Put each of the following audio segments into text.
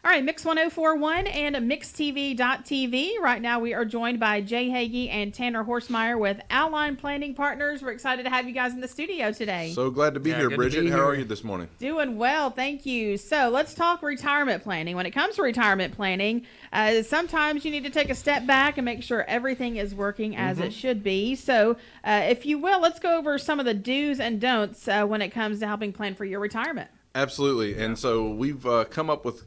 All right, Mix 1041 and MixTV.tv. Right now we are joined by Jay Hagy and Tanner Horstmeyer with Outline Planning Partners. We're excited to have you guys in the studio today. So glad to be here, Bridget. How are you this morning? Doing well, thank you. So let's talk retirement planning. When it comes to retirement planning, sometimes you need to take a step back and make sure everything is working as it should be. So if you will, let's go over some of the do's and don'ts when it comes to helping plan for your retirement. Absolutely. And so we've come up with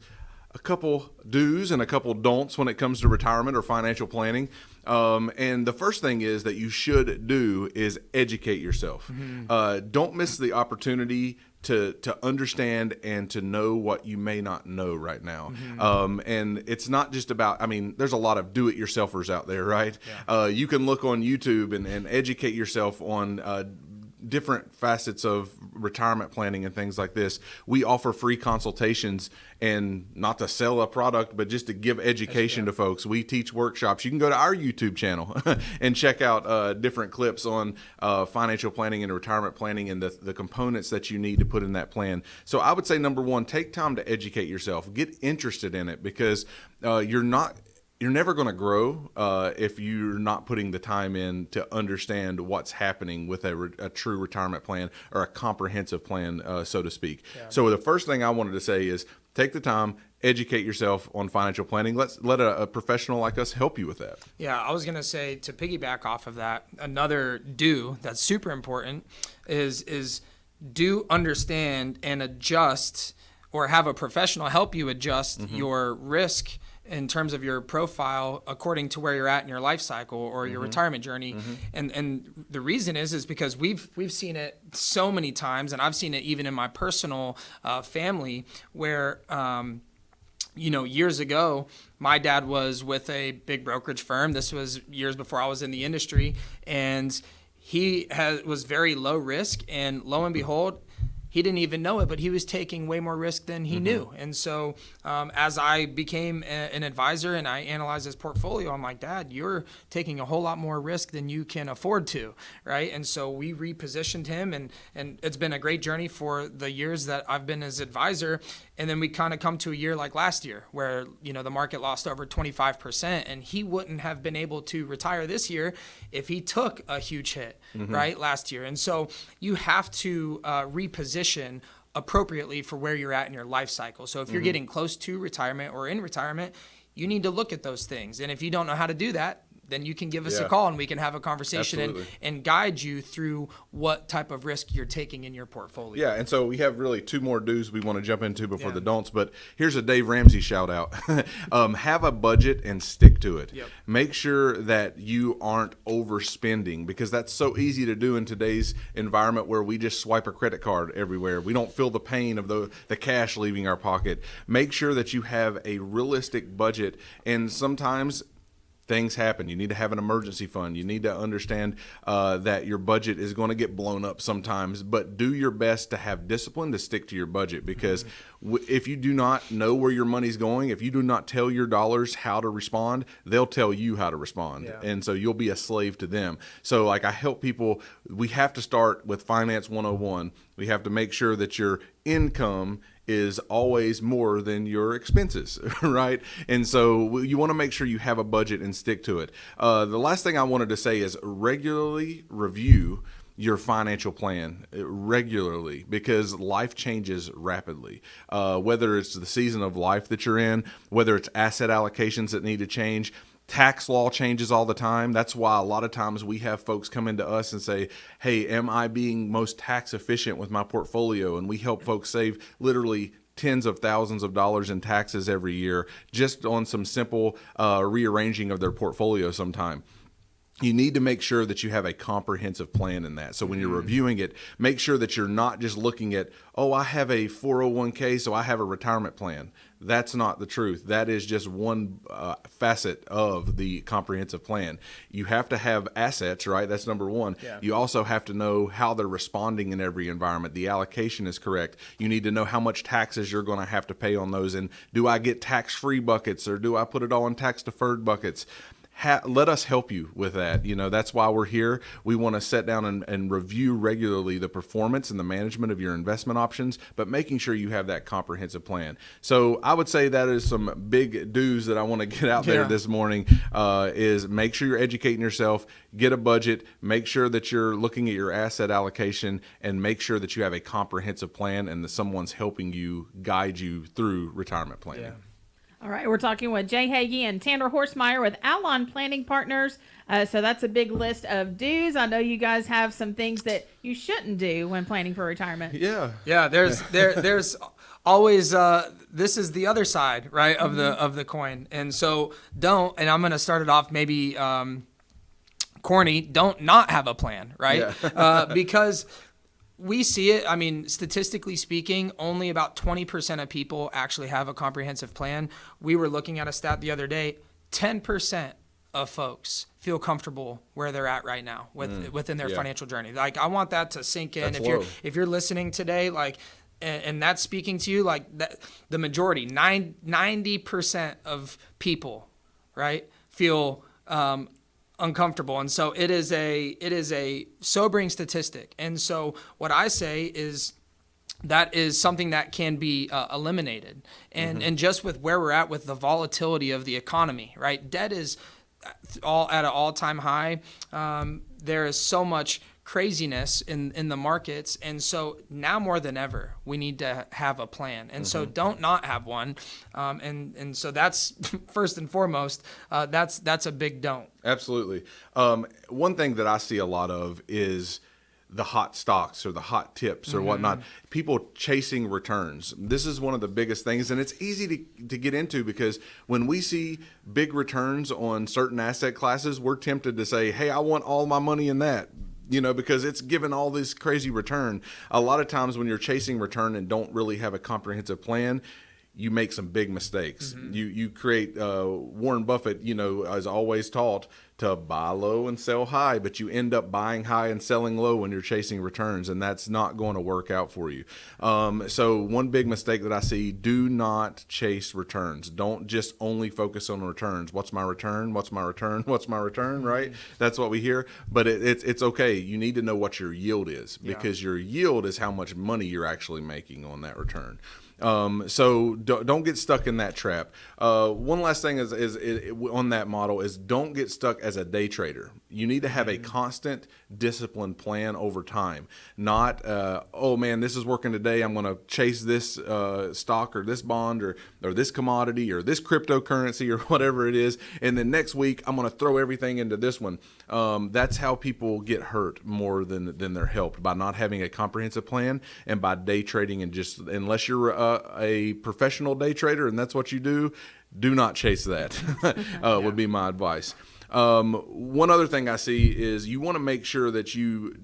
a couple do's and a couple don'ts when it comes to retirement or financial planning. And the first thing is that you should do is educate yourself. Don't miss the opportunity to understand and to know what you may not know right now. And it's not just about, there's a lot of do-it-yourselfers out there, right? Yeah. You can look on YouTube and educate yourself on different facets of retirement planning and things like this. We offer free consultations, and not to sell a product, but just to give education to folks. We teach workshops. You can go to our YouTube channel and check out different clips on financial planning and retirement planning and the components that you need to put in that plan. So I would say, number one, take time to educate yourself. Get interested in it, because you're never going to grow if you're not putting the time in to understand what's happening with a true retirement plan or a comprehensive plan, so to speak. Yeah. So the first thing I wanted to say is take the time, educate yourself on financial planning. Let a professional like us help you with that. Yeah, I was going to say, to piggyback off of that, another do that's super important is do understand and adjust, or have a professional help you adjust your risk in terms of your profile according to where you're at in your life cycle or your retirement journey. And the reason is because we've seen it so many times, and I've seen it even in my personal family, where years ago, my dad was with a big brokerage firm. This was years before I was in the industry, and he was very low risk, and lo and behold, he didn't even know it, but he was taking way more risk than he knew. And so as I became an advisor and I analyzed his portfolio, I'm like, Dad, you're taking a whole lot more risk than you can afford to, right? And so we repositioned him, and it's been a great journey for the years that I've been his advisor. And then we kind of come to a year like last year where, the market lost over 25%, and he wouldn't have been able to retire this year if he took a huge hit, right, last year. And so you have to reposition appropriately for where you're at in your life cycle. So if you're getting close to retirement or in retirement, you need to look at those things. And if you don't know how to do that, then you can give us a call and we can have a conversation and guide you through what type of risk you're taking in your portfolio. Yeah, and so we have really two more do's we want to jump into before the don'ts, but here's a Dave Ramsey shout out. Have a budget and stick to it. Yep. Make sure that you aren't overspending, because that's so easy to do in today's environment where we just swipe a credit card everywhere. We don't feel the pain of the cash leaving our pocket. Make sure that you have a realistic budget, and sometimes things happen. You need to have an emergency fund. You need to understand that your budget is going to get blown up sometimes, but do your best to have discipline to stick to your budget, because if you do not know where your money's going, if you do not tell your dollars how to respond, they'll tell you how to respond. Yeah. And so you'll be a slave to them. So I help people, we have to start with Finance 101. We have to make sure that your income is always more than your expenses, right? And so you want to make sure you have a budget and stick to it. The last thing I wanted to say is regularly review your financial plan regularly, because life changes rapidly. Whether it's the season of life that you're in, whether it's asset allocations that need to change, tax law changes all the time. That's why a lot of times we have folks come into us and say, hey, am I being most tax efficient with my portfolio? And we help folks save literally tens of thousands of dollars in taxes every year just on some simple rearranging of their portfolio sometime. You need to make sure that you have a comprehensive plan in that. So when you're reviewing it, make sure that you're not just looking at, I have a 401k, so I have a retirement plan. That's not the truth. That is just one facet of the comprehensive plan. You have to have assets, right? That's number one. Yeah. You also have to know how they're responding in every environment. The allocation is correct. You need to know how much taxes you're going to have to pay on those. And do I get tax-free buckets, or do I put it all in tax-deferred buckets? let us help you with that. That's why we're here. We want to sit down and review regularly the performance and the management of your investment options, but making sure you have that comprehensive plan. So I would say that is some big do's that I want to get out there this morning, is make sure you're educating yourself, get a budget, make sure that you're looking at your asset allocation, and make sure that you have a comprehensive plan and that someone's helping you guide you through retirement planning. Yeah. All right, we're talking with Jay Hagy and Tanner Horstmeyer with Alon Planning Partners. So that's a big list of do's. I know you guys have some things that you shouldn't do when planning for retirement. Yeah. Yeah, there's always this is the other side, right, of the coin. And so don't, and I'm going to start it off maybe corny, don't not have a plan, right? Yeah. Because we see it. I mean, statistically speaking, only about 20% of people actually have a comprehensive plan. We were looking at a stat the other day, 10% of folks feel comfortable where they're at right now within their financial journey. Like, I want that to sink in. If you're listening today, like, and that's speaking to you, like that, the majority, 90% of people, right, feel uncomfortable. And so it is a sobering statistic. And so what I say is that is something that can be eliminated. And just with where we're at with the volatility of the economy, right? Debt is all at an all-time high. There is so much craziness in the markets, and so now more than ever we need to have a plan, and so don't not have one, and so that's first and foremost, that's a big don't. Absolutely. One thing that I see a lot of is the hot stocks or the hot tips or whatnot, people chasing returns. This is one of the biggest things, and it's easy to get into because when we see big returns on certain asset classes, we're tempted to say, hey, I want all my money in that, because it's given all this crazy return. A lot of times when you're chasing return and don't really have a comprehensive plan, you make some big mistakes. You create, Warren Buffett, is always taught to buy low and sell high, but you end up buying high and selling low when you're chasing returns, and that's not going to work out for you. So one big mistake that I see, do not chase returns. Don't just only focus on returns. What's my return? What's my return? What's my return, right? That's what we hear. But it's okay. You need to know what your yield is, because your yield is how much money you're actually making on that return. So don't get stuck in that trap. One last thing is on that model is don't get stuck as a day trader. You need to have a constant disciplined plan over time. Not, oh man, this is working today, I'm going to chase this stock or this bond or this commodity or this cryptocurrency or whatever it is, and then next week I'm going to throw everything into this one. That's how people get hurt more than they're helped, by not having a comprehensive plan and by day trading, and just unless you're a professional day trader and that's what you do not chase that. Would be my advice. One other thing I see is you want to make sure that you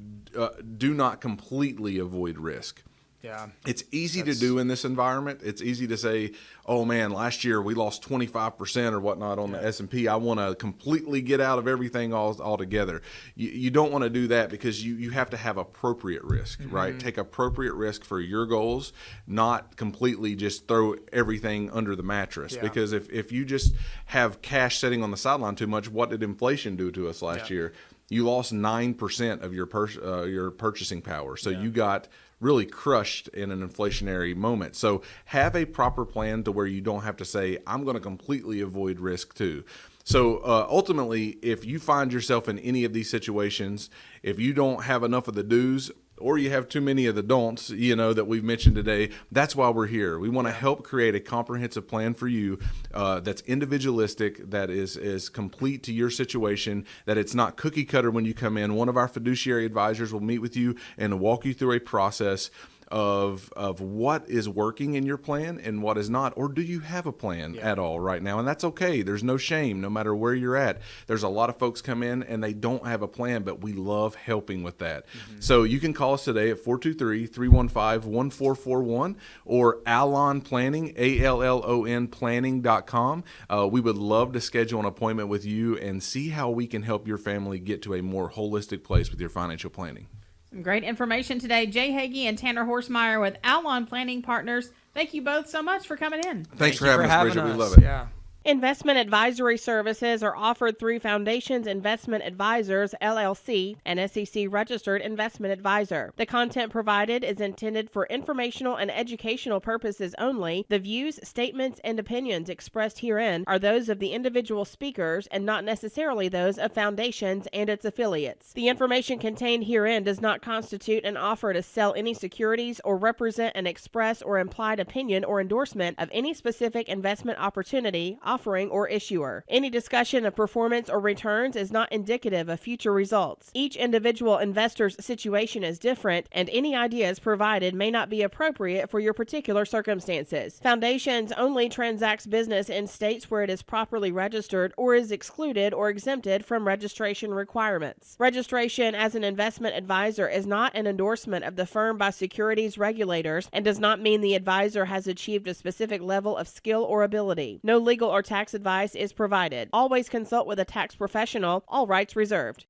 do not completely avoid risk. Yeah. It's easy to do in this environment. It's easy to say, oh man, last year we lost 25% or whatnot on the S&P. I want to completely get out of everything altogether. You don't want to do that, because you have to have appropriate risk, right? Take appropriate risk for your goals, not completely just throw everything under the mattress. Because if you just have cash sitting on the sideline too much, what did inflation do to us last year? You lost 9% of your purchasing power. So you got really crushed in an inflationary moment. So have a proper plan to where you don't have to say, I'm going to completely avoid risk too. So ultimately, if you find yourself in any of these situations, if you don't have enough of the do's, or you have too many of the don'ts, that we've mentioned today, that's why we're here. We want to help create a comprehensive plan for you that's individualistic, that is complete to your situation, that it's not cookie cutter when you come in. One of our fiduciary advisors will meet with you and walk you through a process of what is working in your plan and what is not, or do you have a plan at all right now? And that's okay. There's no shame, no matter where you're at. There's a lot of folks come in and they don't have a plan, but we love helping with that. So you can call us today at 423-315-1441 or Alon Planning, ALLON planning.com. We would love to schedule an appointment with you and see how we can help your family get to a more holistic place with your financial planning. Some great information today. Jay Hagy and Tanner Horstmeyer with Alon Planning Partners. Thank you both so much for coming in. Thanks for having us, Bridget. We love it. Yeah. Investment advisory services are offered through Foundations Investment Advisors, LLC, an SEC-registered investment advisor. The content provided is intended for informational and educational purposes only. The views, statements, and opinions expressed herein are those of the individual speakers and not necessarily those of Foundations and its affiliates. The information contained herein does not constitute an offer to sell any securities or represent an express or implied opinion or endorsement of any specific investment opportunity, offering, or issuer. Any discussion of performance or returns is not indicative of future results. Each individual investor's situation is different, and any ideas provided may not be appropriate for your particular circumstances. Foundations only transacts business in states where it is properly registered or is excluded or exempted from registration requirements. Registration as an investment advisor is not an endorsement of the firm by securities regulators and does not mean the advisor has achieved a specific level of skill or ability. No legal or tax advice is provided. Always consult with a tax professional. All rights reserved.